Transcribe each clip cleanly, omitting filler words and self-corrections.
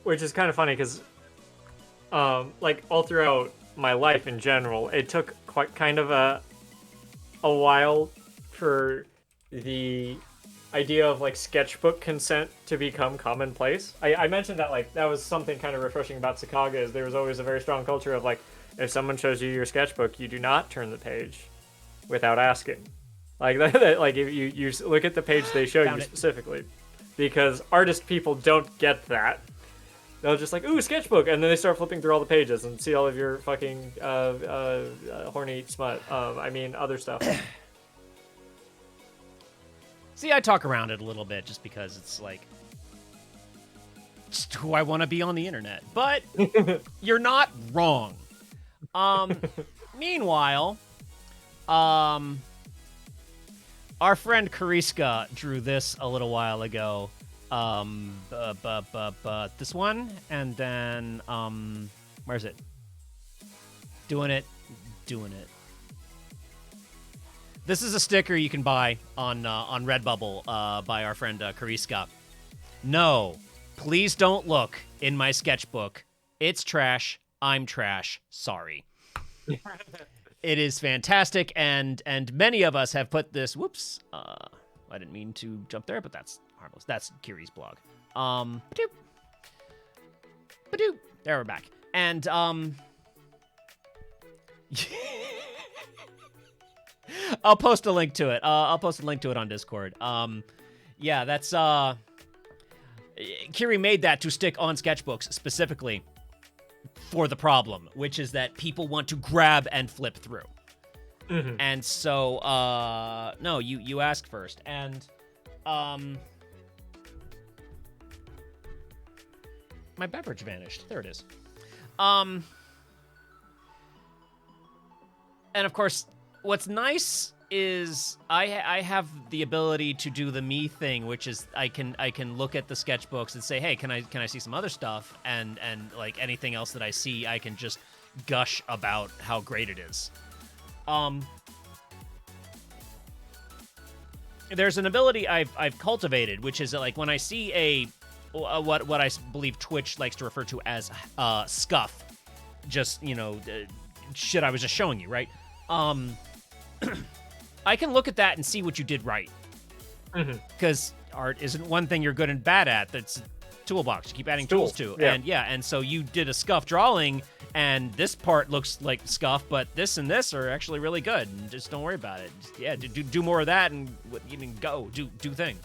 Which is kind of funny because, like all throughout my life in general, it took quite kind of a while for the idea of like sketchbook consent to become commonplace. I mentioned that like that was something kind of refreshing about Sakaga is there was always a very strong culture of like if someone shows you your sketchbook, you do not turn the page without asking. Like that like if you look at the page they show you specifically, because artist people don't get that. They'll just like, ooh, sketchbook, and then they start flipping through all the pages and see all of your fucking horny smut. I mean, other stuff. See, I talk around it a little bit just because it's like, just who I want to be on the internet. But you're not wrong. Meanwhile, our friend Kariska drew this a little while ago. This one, and then, where's it? Doing it. This is a sticker you can buy on Redbubble, by our friend, Kariska. No, please don't look in my sketchbook. It's trash. I'm trash. Sorry. It is fantastic, and many of us have put this, whoops, I didn't mean to jump there, but that's harmless. That's Kiri's blog. Ba-doop. Ba-doop. There, we're back. And, I'll post a link to it. I'll post a link to it on Discord. Yeah, that's, Kiri made that to stick on sketchbooks specifically for the problem, which is that people want to grab and flip through. Mm-hmm. And so, no, you ask first. And, my beverage vanished. There it is. And of course, what's nice is I have the ability to do the me thing, which is I can look at the sketchbooks and say, hey, can I see some other stuff? And like anything else that I see, I can just gush about how great it is. There's an ability I've cultivated, which is like when I see what I believe Twitch likes to refer to as scuff, just, you know, shit I was just showing you, right? I can look at that and see what you did right. Because art isn't one thing you're good and bad at. That's a toolbox. You keep adding tools to. Yeah. And so you did a scuff drawing, and this part looks like scuff, but this and this are actually really good. And just don't worry about it. Just, do more of that, and even go do thing.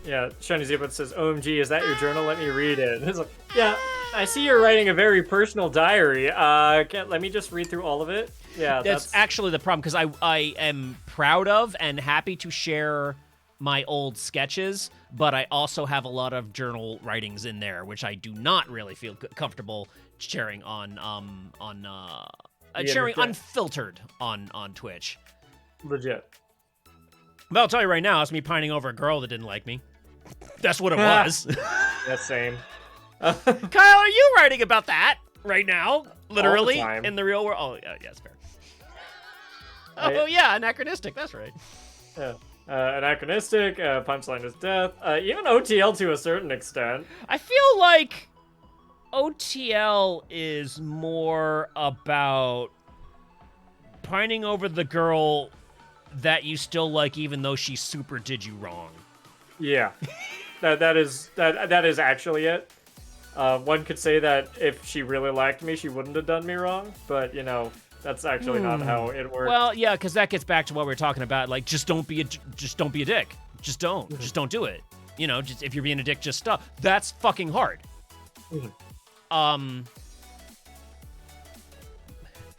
Yeah, Shiny Zebra says, OMG, is that your journal? Let me read it. It's like, yeah, I see you're writing a very personal diary. Let me just read through all of it. Yeah, that's actually the problem, because I am proud of and happy to share my old sketches, but I also have a lot of journal writings in there, which I do not really feel comfortable sharing sharing unfiltered on Twitch. Legit. But I'll tell you right now, it's me pining over a girl that didn't like me. That's what it was. Yeah, same. Kyle, are you writing about that right now? Literally, all the time. In the real world? Oh, yeah, that's fair. Yeah, anachronistic, that's right. Yeah. Anachronistic, punchline is death, even OTL to a certain extent. I feel like OTL is more about pining over the girl that you still like, even though she super did you wrong. Yeah, that is actually it. One could say that if she really liked me, she wouldn't have done me wrong, but you know, that's actually not how it works. Well, yeah, because that gets back to what we were talking about. Like, just don't be a dick. Just don't do it. You know, just if you're being a dick, just stop. That's fucking hard.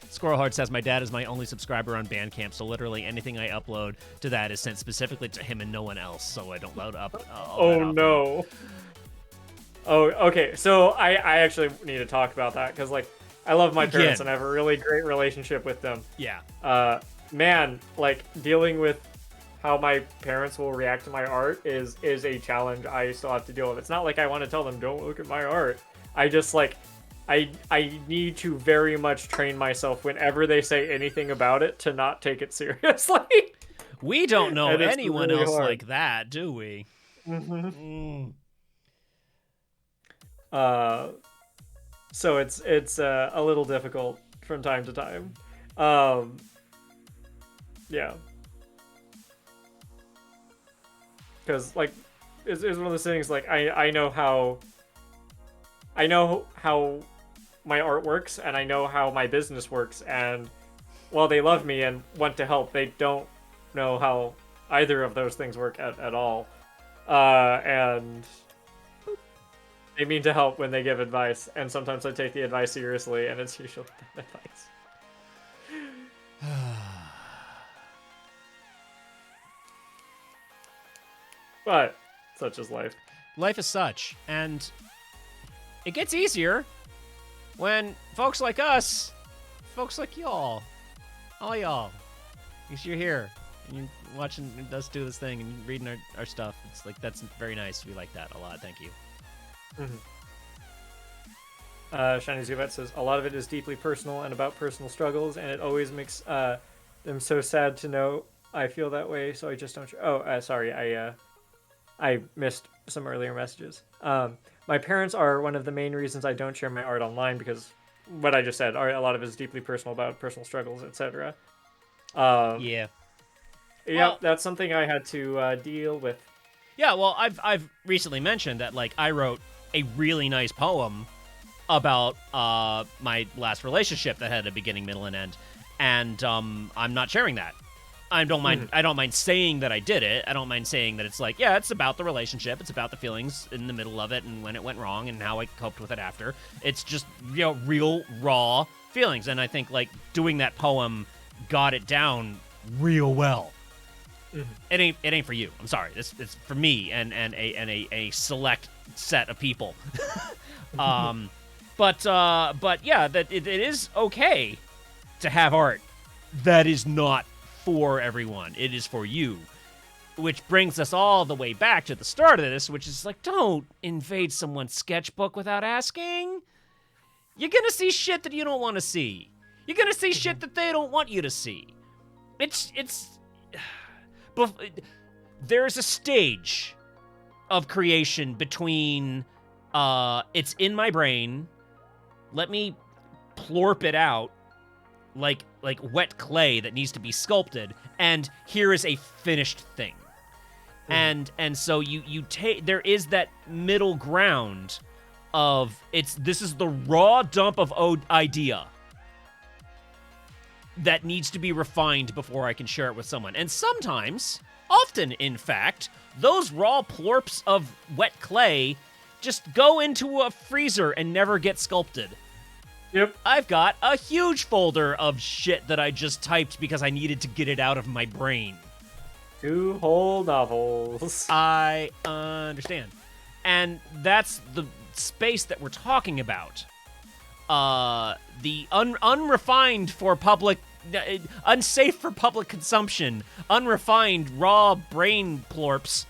Squirrelheart says, my dad is my only subscriber on Bandcamp, so literally anything I upload to that is sent specifically to him and no one else, so I don't load up. Oh, no. Oh, okay, so I actually need to talk about that, because, like, I love my parents, and I have a really great relationship with them. Yeah. Man, like, dealing with how my parents will react to my art is a challenge I still have to deal with. It's not like I want to tell them, don't look at my art. I just, like... I need to very much train myself whenever they say anything about it to not take it seriously. We don't know anyone really else hard. Like that, do we? Uh, so it's a little difficult from time to time. Um, yeah, because like it's one of those things. Like I know how my art works, and I know how my business works, and while they love me and want to help, they don't know how either of those things work at all. And they mean to help when they give advice, and sometimes I take the advice seriously, and it's usually bad advice. But such is life. Life is such, and it gets easier when folks like us, folks like y'all, all y'all, because you're here and you're watching us do this thing and reading our stuff. It's like, that's very nice. We like that a lot. Thank you. Shiny Zubat says, a lot of it is deeply personal and about personal struggles, and it always makes them so sad to know I feel that way, so I just don't... sorry, I missed some earlier messages. My parents are one of the main reasons I don't share my art online, because what I just said, a lot of it is deeply personal, about personal struggles, etc. Yeah. Yeah, well, that's something I had to deal with. Yeah, well, I've recently mentioned that, like, I wrote a really nice poem about my last relationship that had a beginning, middle, and end, and I'm not sharing that. I don't mind saying that I did it. I don't mind saying that it's like, yeah, it's about the relationship. It's about the feelings in the middle of it and when it went wrong and how I coped with it after. It's just, you know, real, raw feelings. And I think, like, doing that poem got it down real well. It ain't for you. I'm sorry. It's for me and a select set of people. But yeah, that it is okay to have art that is not for everyone. It is for you. Which brings us all the way back to the start of this, which is like, don't invade someone's sketchbook without asking. You're gonna see shit that you don't want to see. You're gonna see shit that they don't want you to see. There's a stage of creation between it's in my brain, let me plorp it out like wet clay that needs to be sculpted, and here is a finished thing. And so you take, there is that middle ground of this is the raw dump of idea that needs to be refined before I can share it with someone. And sometimes, often in fact, those raw plorps of wet clay just go into a freezer and never get sculpted. Yep. I've got a huge folder of shit that I just typed because I needed to get it out of my brain. 2 whole novels. I understand. And that's the space that we're talking about. The unrefined for public... unsafe for public consumption, unrefined raw brain plorps.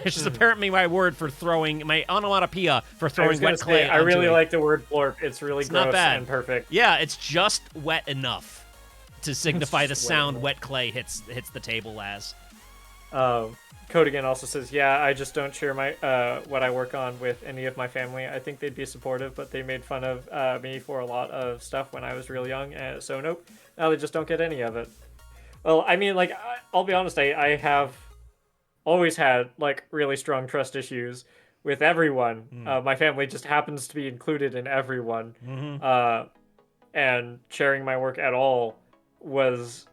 It's just apparently my word for throwing, my onomatopoeia for throwing wet clay. I really like the word plorp. It's really gross not bad. And perfect. Yeah, it's just wet enough to signify the sound wet clay hits the table as. Codigan also says, yeah, I just don't share my what I work on with any of my family. I think they'd be supportive, but they made fun of me for a lot of stuff when I was real young, so nope. Now they just don't get any of it. Well, I mean, like, I'll be honest, I have always had, like, really strong trust issues with everyone. My family just happens to be included in everyone. And sharing my work at all was...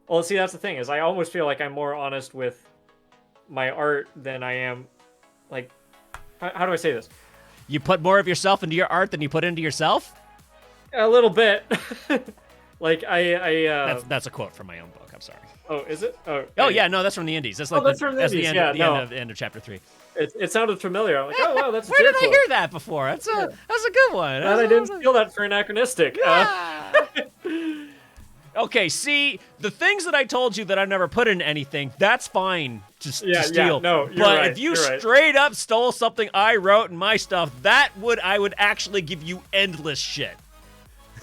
Well, see, that's the thing, is I almost feel like I'm more honest with my art than I am, like... How do I say this? You put more of yourself into your art than you put into yourself? A little bit. Like, That's a quote from my own book, I'm sorry. Oh, is it? Oh yeah, no, that's from the Indies. That's like that's from the Indies. End of chapter 3. It sounded familiar. I'm like, oh wow, that's a Where did I quote. hear that before? That's a good one. And I didn't steal that for anachronistic. Yeah. Okay, see, the things that I told you that I've never put in anything, that's fine to steal. Yeah, no, you're but right, if you you're straight up stole something I wrote in my stuff, I would actually give you endless shit.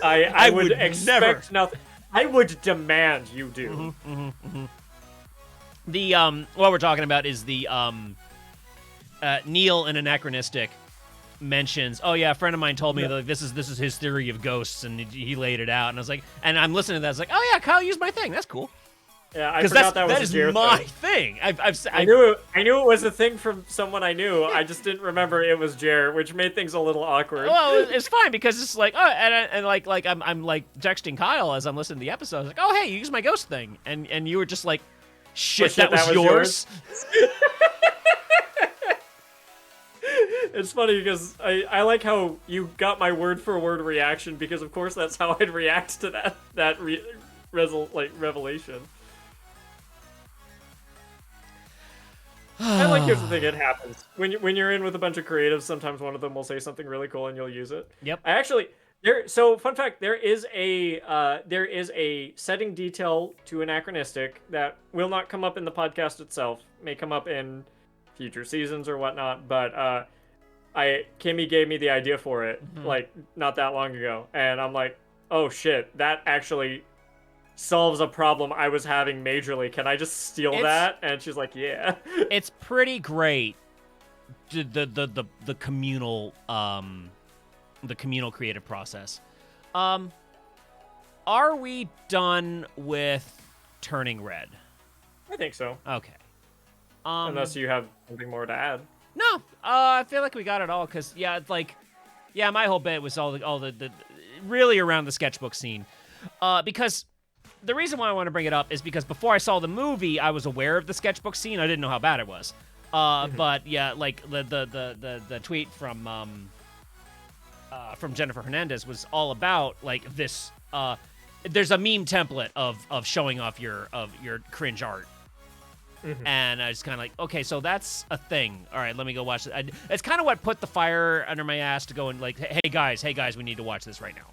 I would expect nothing. I would demand you do. The what we're talking about is the Neil in Anachronistic mentions, oh yeah, a friend of mine told me that this is his theory of ghosts, and he laid it out, and I was like, and I'm listening to that, I was like, oh yeah, Kyle used my thing, that's cool. Yeah, I forgot that is my thing. I knew it was a thing from someone I knew. I just didn't remember it was Jer, which made things a little awkward. Well, it's fine because it's like, oh, and like I'm like texting Kyle as I'm listening to the episode. I was like, oh hey, you used my ghost thing, and you were just like, shit, that was yours. It's funny because I like how you got my word for word reaction, because of course that's how I'd react to that revelation. And like, here's the thing, it happens when you're in with a bunch of creatives. Sometimes one of them will say something really cool and you'll use it. Yep. I actually so fun fact, there is a setting detail to Anachronistic that will not come up in the podcast itself. May come up in future seasons or whatnot, but Kimmy gave me the idea for it like not that long ago, and I'm like, oh shit, that actually solves a problem I was having majorly. Can I just steal that? And she's like, yeah. It's pretty great. The communal creative process. Are we done with Turning Red? I think so. Okay. Unless you have something more to add. No, I feel like we got it all, because it's like, my whole bit was all the really around the sketchbook scene, because the reason why I want to bring it up is because before I saw the movie, I was aware of the sketchbook scene. I didn't know how bad it was, but yeah, like the tweet from Jennifer Hernandez was all about like this. There's a meme template of showing off your cringe art. And I was kind of like, okay, so that's a thing. All right, let me go watch it. It's kind of what put the fire under my ass to go and like, hey guys, we need to watch this right now.